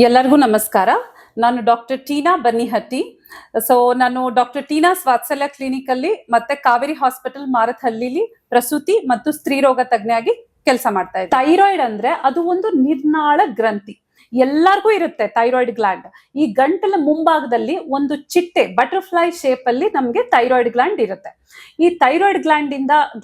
ಎಲ್ಲರಿಗೂ ನಮಸ್ಕಾರ. ನಾನು ಡಾಕ್ಟರ್ ಟೀನಾ ಬನ್ನಿಹಟ್ಟಿ. ನಾನು ಡಾಕ್ಟರ್ ಟೀನಾಸ್ ವಾತ್ಸಲ್ಯ ಕ್ಲಿನಿಕ್ ಅಲ್ಲಿ ಮತ್ತೆ ಕಾವೇರಿ ಹಾಸ್ಪಿಟಲ್ ಮಾರತ್ಹಳ್ಳಿಲಿ ಪ್ರಸೂತಿ ಮತ್ತು ಸ್ತ್ರೀ ರೋಗ ತಜ್ಞೆಯಾಗಿ ಕೆಲಸ ಮಾಡ್ತಾ ಇದ್ದೆ. ಥೈರಾಯ್ಡ್ ಅಂದ್ರೆ ಅದು ಒಂದು ನಿರ್ನಾಳ ಗ್ರಂಥಿ. ಎಲ್ಲರಿಗೂ ಇರುತ್ತೆ ಥೈರಾಯ್ಡ್ ಗ್ಲ್ಯಾಂಡ್. ಈ ಗಂಟಲ ಮುಂಭಾಗದಲ್ಲಿ ಒಂದು ಚಿಟ್ಟೆ ಬಟರ್ಫ್ಲೈ ಶೇಪ್ ಅಲ್ಲಿ ನಮ್ಗೆ ಥೈರಾಯ್ಡ್ ಗ್ಲ್ಯಾಂಡ್ ಇರುತ್ತೆ. ಈ ಥೈರಾಯ್ಡ್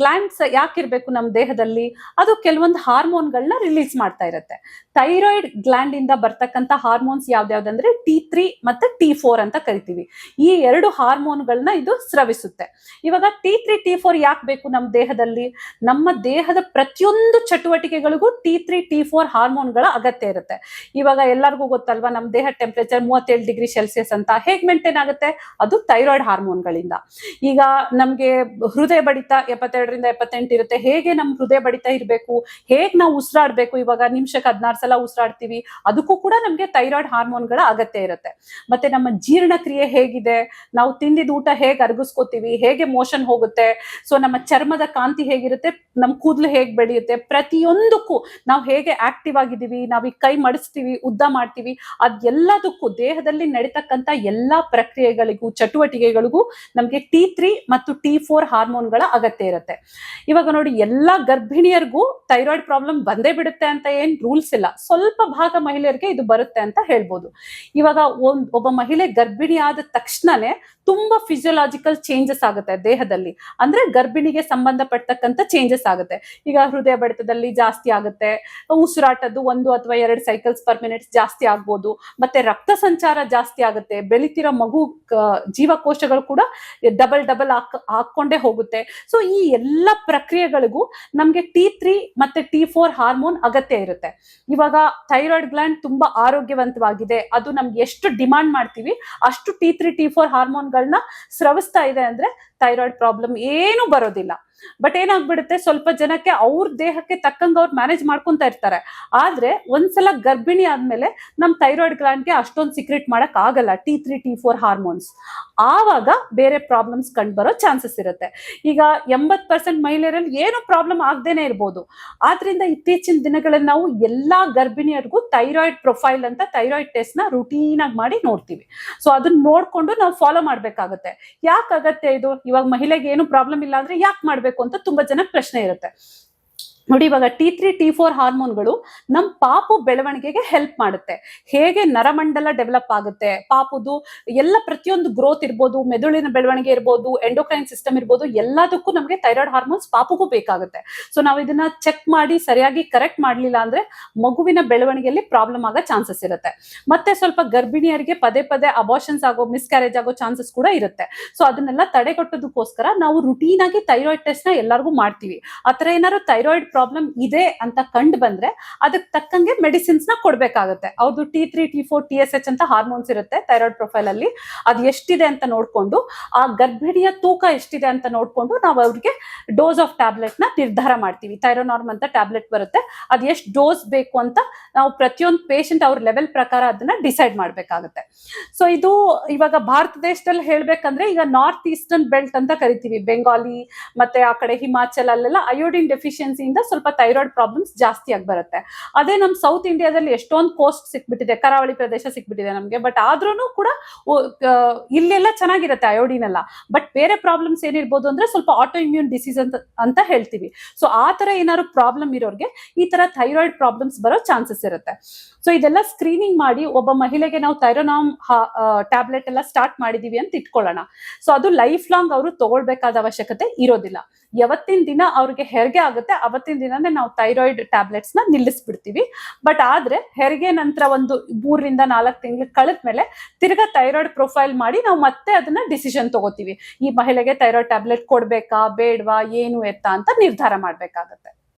ಗ್ಲ್ಯಾಂಡ್ಸ್ ಯಾಕಿರ್ಬೇಕು ನಮ್ಮ ದೇಹದಲ್ಲಿ? ಅದು ಕೆಲವೊಂದು ಹಾರ್ಮೋನ್ಗಳನ್ನ ರಿಲೀಸ್ ಮಾಡ್ತಾ ಇರುತ್ತೆ. ಥೈರಾಯ್ಡ್ ಗ್ಲ್ಯಾಂಡ್ ಇಂದ ಬರ್ತಕ್ಕಂಥ ಹಾರ್ಮೋನ್ಸ್ ಯಾವ್ದಾವ್ದಂದ್ರೆ T3 ಮತ್ತೆ T4 ಅಂತ ಕರಿತೀವಿ. ಈ ಎರಡು ಹಾರ್ಮೋನ್ಗಳನ್ನ ಇದು ಸ್ರವಿಸುತ್ತೆ. ಇವಾಗ T3 T4 ಯಾಕೆ ಬೇಕು ನಮ್ಮ ದೇಹದಲ್ಲಿ? ನಮ್ಮ ದೇಹದ ಪ್ರತಿಯೊಂದು ಚಟುವಟಿಕೆಗಳಿಗೂ T3 T4 ಹಾರ್ಮೋನ್ಗಳ ಅಗತ್ಯ ಇರುತ್ತೆ. ಇವಾಗ ಎಲ್ಲರಿಗೂ ಗೊತ್ತಲ್ವಾ, ನಮ್ಮ ದೇಹ ಟೆಂಪರೇಚರ್ 37 ಡಿಗ್ರಿ ಸೆಲ್ಸಿಯಸ್ ಅಂತ ಹೇಗ್ ಮೇಂಟೈನ್ ಆಗುತ್ತೆ? ಅದು ಥೈರಾಯ್ಡ್ ಹಾರ್ಮೋನ್ಗಳಿಂದ. ಈಗ ನಮ್ಗೆ ಹೃದಯ ಬಡಿತ 72ರಿಂದ 78 ಇರುತ್ತೆ. ಹೇಗೆ ನಮ್ ಹೃದಯ ಬಡಿತ ಇರಬೇಕು, ಹೇಗ್ ನಾವು ಉಸಿರಾಡ್ಬೇಕು, ಇವಾಗ ನಿಮಿಷಕ್ಕೆ 16 ಸಲ ಉಸಿರಾಡ್ತೀವಿ, ಅದಕ್ಕೂ ಕೂಡ ನಮ್ಗೆ ಥೈರಾಯ್ಡ್ ಹಾರ್ಮೋನ್ಗಳ ಅಗತ್ಯ ಇರುತ್ತೆ. ಮತ್ತೆ ನಮ್ಮ ಜೀರ್ಣಕ್ರಿಯೆ ಹೇಗಿದೆ, ನಾವು ತಿಂದಿದ ಊಟ ಹೇಗೆ ಅರಗಿಸ್ಕೋತೀವಿ, ಹೇಗೆ ಮೋಷನ್ ಹೋಗುತ್ತೆ, ಸೊ ನಮ್ಮ ಚರ್ಮದ ಕಾಂತಿ ಹೇಗಿರುತ್ತೆ, ನಮ್ ಕೂದಲು ಹೇಗ್ ಬೆಳೆಯುತ್ತೆ, ಪ್ರತಿಯೊಂದಕ್ಕೂ ನಾವು ಹೇಗೆ ಆಕ್ಟಿವ್ ಆಗಿದ್ದೀವಿ, ನಾವ್ ಈ ಕೈ ಮಡಿಸ್ತೀವಿ, ಉದ್ದ ಮಾಡ್ತೀವಿ, ಅದೆಲ್ಲದಕ್ಕೂ ದೇಹದಲ್ಲಿ ನಡೀತಕ್ಕಂಥ ಎಲ್ಲಾ ಪ್ರಕ್ರಿಯೆಗಳಿಗೂ ಚಟುವಟಿಕೆಗಳಿಗೂ ನಮ್ಗೆ T3 ಮತ್ತು T4 ಹಾರ್ಮೋನ್ಗಳ ಅಗತ್ಯ ಇರುತ್ತೆ. ಇವಾಗ ನೋಡಿ, ಎಲ್ಲಾ ಗರ್ಭಿಣಿಯರಿಗೂ ಥೈರಾಯ್ಡ್ ಪ್ರಾಬ್ಲಮ್ ಬಂದೇ ಬಿಡುತ್ತೆ ಅಂತ ಏನ್ ರೂಲ್ಸ್ ಇಲ್ಲ. ಸ್ವಲ್ಪ ಭಾಗ ಮಹಿಳೆಯರಿಗೆ ಇದು ಬರುತ್ತೆ ಅಂತ ಹೇಳ್ಬೋದು. ಇವಾಗ ಒಬ್ಬ ಮಹಿಳೆ ಗರ್ಭಿಣಿ ಆದ ತಕ್ಷಣನೇ ತುಂಬಾ ಫಿಸಿಯೋಲಾಜಿಕಲ್ ಚೇಂಜಸ್ ಆಗುತ್ತೆ ದೇಹದಲ್ಲಿ. ಅಂದ್ರೆ ಗರ್ಭಿಣಿಗೆ ಸಂಬಂಧಪಟ್ಟಕ್ಕಂಥ ಚೇಂಜಸ್ ಆಗುತ್ತೆ. ಈಗ ಹೃದಯ ಬಡಿತದಲ್ಲಿ ಜಾಸ್ತಿ ಆಗುತ್ತೆ, ಉಸಿರಾಟದ್ದು 1 ಅಥವಾ 2 ಸೈಕಲ್ಸ್ ಪರ್ ಮಿನಿಟ್ ಜಾಸ್ತಿ ಆಗ್ಬೋದು, ಮತ್ತೆ ರಕ್ತ ಸಂಚಾರ ಜಾಸ್ತಿ ಆಗುತ್ತೆ, ಬೆಳಿತಿರೋ ಮಗು ಜೀವಕೋಶಗಳು ಕೂಡ ಡಬಲ್ ಹಾಕೊಂಡೇ ಹೋಗುತ್ತೆ. ಸೊ ಈ ಎಲ್ಲ ಪ್ರಕ್ರಿಯೆಗಳಿಗೂ ನಮ್ಗೆ T3 ಮತ್ತೆ T4 ಹಾರ್ಮೋನ್ ಅಗತ್ಯ ಇರುತ್ತೆ. ಇವಾಗ ಥೈರಾಯ್ಡ್ ಗ್ಲ್ಯಾಂಡ್ ತುಂಬಾ ಆರೋಗ್ಯವಂತವಾಗಿದೆ, ಅದು ನಮ್ಗೆ ಎಷ್ಟು ಡಿಮಾಂಡ್ ಮಾಡ್ತೀವಿ ಅಷ್ಟು T3 T4 ಹಾರ್ಮೋನ್ಗಳನ್ನ ಸ್ರವಿಸ್ತಾ ಇದೆ ಅಂದ್ರೆ ಥೈರಾಯ್ಡ್ ಪ್ರಾಬ್ಲಮ್ ಏನು ಬರೋದಿಲ್ಲ. ಬಟ್ ಏನಾಗ್ಬಿಡುತ್ತೆ, ಸ್ವಲ್ಪ ಜನಕ್ಕೆ ಅವ್ರ ದೇಹಕ್ಕೆ ತಕ್ಕಂಗೆ ಅವ್ರು ಮ್ಯಾನೇಜ್ ಮಾಡ್ಕೊಂತ ಇರ್ತಾರೆ. ಆದ್ರೆ ಒಂದ್ಸಲ ಗರ್ಭಿಣಿ ಆದ್ಮೇಲೆ ನಮ್ ಥೈರಾಯ್ಡ್ ಗ್ಲ್ಯಾಂಡ್ಗೆ ಅಷ್ಟೊಂದು ಸೀಕ್ರೆಟ್ ಮಾಡಕ್ ಆಗಲ್ಲ T3 T4 ಹಾರ್ಮೋನ್ಸ್. ಆವಾಗ ಬೇರೆ ಪ್ರಾಬ್ಲಮ್ಸ್ ಕಂಡು ಬರೋ ಚಾನ್ಸಸ್ ಇರುತ್ತೆ. ಈಗ 80% ಮಹಿಳೆಯರಲ್ಲಿ ಏನು ಪ್ರಾಬ್ಲಮ್ ಆಗದೇನೆ ಇರ್ಬೋದು. ಆದ್ರಿಂದ ಇತ್ತೀಚಿನ ದಿನಗಳಲ್ಲಿ ನಾವು ಎಲ್ಲಾ ಗರ್ಭಿಣಿಯರಿಗೂ ಥೈರಾಯ್ಡ್ ಪ್ರೊಫೈಲ್ ಅಂತ ಥೈರಾಯ್ಡ್ ಟೆಸ್ಟ್ ನ ರೂಟೀನ್ ಆಗಿ ಮಾಡಿ ನೋಡ್ತೀವಿ. ಸೊ ಅದನ್ನ ನೋಡ್ಕೊಂಡು ನಾವು ಫಾಲೋ ಮಾಡ್ಬೇಕಾಗುತ್ತೆ. ಯಾಕೆ ಅಗತ್ಯ ಇದು? ಇವಾಗ ಮಹಿಳೆಗೆ ಏನು ಪ್ರಾಬ್ಲಮ್ ಇಲ್ಲ ಅಂದ್ರೆ ಯಾಕೆ ಮಾಡ್ಬೇಕು ಅಂತ ತುಂಬಾ ಜನ ಪ್ರಶ್ನೆ ಇರುತ್ತೆ. ನೋಡಿ, ಇವಾಗ T3 T4 ಹಾರ್ಮೋನ್ಗಳು ನಮ್ ಪಾಪು ಬೆಳವಣಿಗೆಗೆ ಹೆಲ್ಪ್ ಮಾಡುತ್ತೆ. ಹೇಗೆ ನರಮಂಡಲ ಡೆವಲಪ್ ಆಗುತ್ತೆ, ಪಾಪುದು ಎಲ್ಲ ಪ್ರತಿಯೊಂದು ಗ್ರೋತ್ ಇರ್ಬೋದು, ಮೆದುಳಿನ ಬೆಳವಣಿಗೆ ಇರ್ಬೋದು, ಎಂಡೋಕ್ರೈನ್ ಸಿಸ್ಟಮ್ ಇರ್ಬೋದು, ಎಲ್ಲದಕ್ಕೂ ನಮ್ಗೆ ಥೈರಾಯ್ಡ್ ಹಾರ್ಮೋನ್ಸ್ ಪಾಪುಗೂ ಬೇಕಾಗುತ್ತೆ. ಸೊ ನಾವು ಇದನ್ನ ಚೆಕ್ ಮಾಡಿ ಸರಿಯಾಗಿ ಕರೆಕ್ಟ್ ಮಾಡ್ಲಿಲ್ಲ ಅಂದ್ರೆ ಮಗುವಿನ ಬೆಳವಣಿಗೆಯಲ್ಲಿ ಪ್ರಾಬ್ಲಮ್ ಆಗೋ ಚಾನ್ಸಸ್ ಇರುತ್ತೆ. ಮತ್ತೆ ಸ್ವಲ್ಪ ಗರ್ಭಿಣಿಯರಿಗೆ ಪದೇ ಪದೇ ಅಬಾರ್ಷನ್ಸ್ ಆಗೋ, ಮಿಸ್ಕ್ಯಾರೇಜ್ ಆಗೋ ಚಾನ್ಸಸ್ ಕೂಡ ಇರುತ್ತೆ. ಸೊ ಅದನ್ನೆಲ್ಲ ತಡೆಗಟ್ಟೋದಕ್ಕೋಸ್ಕರ ನಾವು ರುಟೀನ್ ಆಗಿ ಥೈರಾಯ್ಡ್ ಟೆಸ್ಟ್ ನ ಎಲ್ಲರಿಗೂ ಮಾಡ್ತೀವಿ. ಆತರ ಏನಾದ್ರು ಥೈರಾಯ್ಡ್ ಪ್ರಾಬ್ಲಮ್ ಇದೆ ಅಂತ ಕಂಡು ಬಂದ್ರೆ ಅದಕ್ಕೆ ತಕ್ಕಂಗೆ ಮೆಡಿಸಿನ್ಸ್ ನ ಕೊಡ್ಬೇಕಾಗುತ್ತೆ. ಅವ್ರದ್ದು T3 T4 TSH ಅಂತ ಹಾರ್ಮೋನ್ಸ್ ಇರುತ್ತೆ ಥೈರಾಯ್ಡ್ ಪ್ರೊಫೈಲ್ ಅಲ್ಲಿ. ಅದು ಎಷ್ಟಿದೆ ಅಂತ ನೋಡ್ಕೊಂಡು, ಆ ಗರ್ಭಿಣಿಯ ತೂಕ ಎಷ್ಟಿದೆ ಅಂತ ನೋಡ್ಕೊಂಡು ನಾವು ಅವ್ರಿಗೆ ಡೋಸ್ ಆಫ್ ಟ್ಯಾಬ್ಲೆಟ್ ನ ನಿರ್ಧಾರ ಮಾಡ್ತೀವಿ. ಥೈರೋನಾರ್ಮ್ ಅಂತ ಟ್ಯಾಬ್ಲೆಟ್ ಬರುತ್ತೆ, ಅದು ಎಷ್ಟು ಡೋಸ್ ಬೇಕು ಅಂತ ನಾವು ಪ್ರತಿಯೊಂದು ಪೇಷಂಟ್ ಅವ್ರ ಲೆವೆಲ್ ಪ್ರಕಾರ ಅದನ್ನ ಡಿಸೈಡ್ ಮಾಡ್ಬೇಕಾಗುತ್ತೆ. ಸೊ ಇದು ಇವಾಗ ಭಾರತ ದೇಶದಲ್ಲಿ ಹೇಳ್ಬೇಕಂದ್ರೆ ಈಗ ನಾರ್ತ್ ಈಸ್ಟರ್ನ್ ಬೆಲ್ಟ್ ಅಂತ ಕರಿತೀವಿ, ಬೆಂಗಾಲಿ ಮತ್ತೆ ಆ ಕಡೆ ಹಿಮಾಚಲ್ ಅಲ್ಲೆಲ್ಲ ಅಯೋಡಿನ್ ಡೆಫಿಷಿಯನ್ಸಿಯಿಂದ ಸ್ವಲ್ಪ ಥೈರಾಯ್ಡ್ ಪ್ರಾಬ್ಲಮ್ಸ್ ಜಾಸ್ತಿ ಆಗಿ ಬರುತ್ತೆ. ಅದೇ ನಮ್ ಸೌತ್ ಇಂಡಿಯಾದಲ್ಲಿ ಎಷ್ಟೊಂದು ಕೋಸ್ಟ್ ಸಿಕ್ಬಿಟ್ಟಿದೆ, ಕರಾವಳಿ ಪ್ರದೇಶ ಸಿಕ್ಬಿಟ್ಟಿದೆ ನಮ್ಗೆ. ಬಟ್ ಆದ್ರೂ ಕೂಡ ಇಲ್ಲೆಲ್ಲ ಚೆನ್ನಾಗಿರುತ್ತೆ ಅಯೋಡಿನ್ ಎಲ್ಲ. ಬಟ್ ಬೇರೆ ಪ್ರಾಬ್ಲಮ್ಸ್ ಏನಿರ್ಬೋದು ಅಂದ್ರೆ ಸ್ವಲ್ಪ ಆಟೋ ಇಮ್ಯೂನ್ ಡಿಸೀಸ್ ಅಂತ ಹೇಳ್ತೀವಿ. ಸೊ ಆ ತರ ಏನಾದ್ರು ಪ್ರಾಬ್ಲಮ್ ಇರೋರ್ಗೆ ಈ ತರ ಥೈರಾಯ್ಡ್ ಪ್ರಾಬ್ಲಮ್ಸ್ ಬರೋ ಚಾನ್ಸಸ್ ಇರುತ್ತೆ. ಸೊ ಇದೆಲ್ಲ ಸ್ಕ್ರೀನಿಂಗ್ ಮಾಡಿ ಒಬ್ಬ ಮಹಿಳೆಗೆ ನಾವು ಥೈರೋನಾಮ್ ಟ್ಯಾಬ್ಲೆಟ್ ಎಲ್ಲ ಸ್ಟಾರ್ಟ್ ಮಾಡಿದೀವಿ ಅಂತ ಇಟ್ಕೊಳ್ಳೋಣ. ಸೊ ಅದು ಲೈಫ್ ಲಾಂಗ್ ಅವರು ತಗೊಳ್ಬೇಕಾದ ಅವಶ್ಯಕತೆ ಇರೋದಿಲ್ಲ. ಯಾವತ್ತಿನ ದಿನ ಅವ್ರಿಗೆ ಹೆರಿಗೆ ಆಗುತ್ತೆ ಅವತ್ತಿನ ದಿನನೇ ನಾವು ಥೈರಾಯ್ಡ್ ಟ್ಯಾಬ್ಲೆಟ್ಸ್ ನ ನಿಲ್ಲಿಸ್ಬಿಡ್ತೀವಿ. ಬಟ್ ಆದ್ರೆ ಹೆರಿಗೆ ನಂತರ ಒಂದು 3ರಿಂದ 4 ತಿಂಗಳು ಕಳೆದ್ಮೇಲೆ ತಿರ್ಗಾ ಥೈರಾಯ್ಡ್ ಪ್ರೊಫೈಲ್ ಮಾಡಿ ನಾವು ಮತ್ತೆ ಅದನ್ನ ಡಿಸಿಷನ್ ತಗೋತೀವಿ. ಈ ಮಹಿಳೆಗೆ ಥೈರಾಯ್ಡ್ ಟ್ಯಾಬ್ಲೆಟ್ ಕೊಡ್ಬೇಕಾ ಬೇಡ್ವಾ ಏನು ಎತ್ತ ಅಂತ ನಿರ್ಧಾರ ಮಾಡ್ಬೇಕಾಗತ್ತೆ.